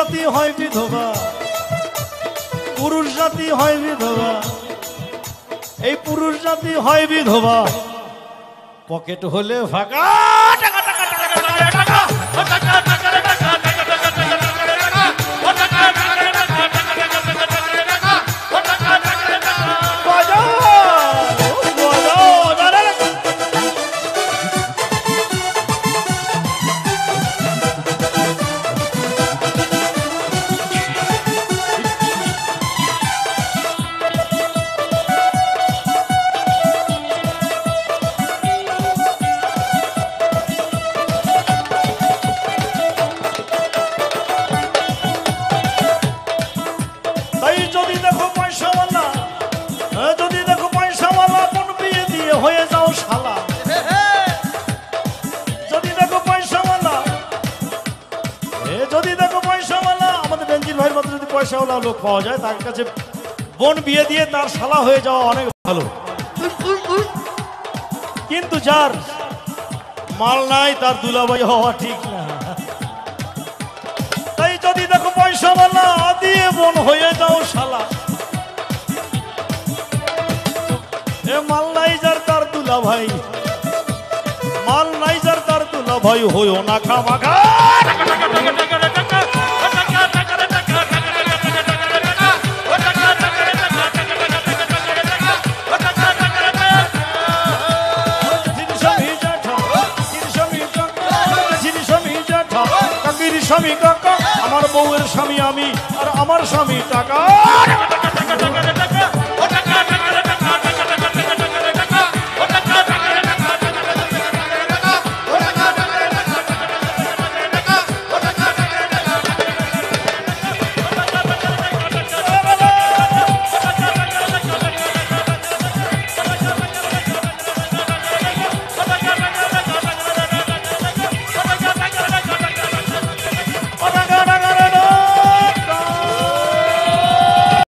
জাতি হয় বিধবা, পুরুষ জাতি হয় বিধবা, এই পুরুষ জাতি হয় বিধবা, পকেট হলে ফাঁকা। যদি দেখো পয়সাওয়ালা, যদি দেখো পয়সাওয়ালা কোন বিয়ে দিয়ে হয়ে যাও শালা। যদি দেখো পয়সাওয়ালা, যদি দেখো পয়সাওয়ালা, আমাদের বেঞ্জির ভাইয়ের মতো যদি পয়সাওয়ালা লোক পাওয়া যায় তার কাছে বোন বিয়ে দিয়ে তার শালা হয়ে যাওয়া অনেক ভালো। কিন্তু যার মাল নাই তার দুলাভাই হওয়া ঠিক না। তাই যদি দেখো পয়সাওয়ালা দিয়ে বোন হয়ে যাও শালা, এ মাল নাই যার তার দুলা ভাই, মাল নাই যার তার দুলা ভাই হইও না খামাখা। স্বামী কাকা, আমার বউয়ের স্বামী আমি, আর আমার স্বামী টাকা।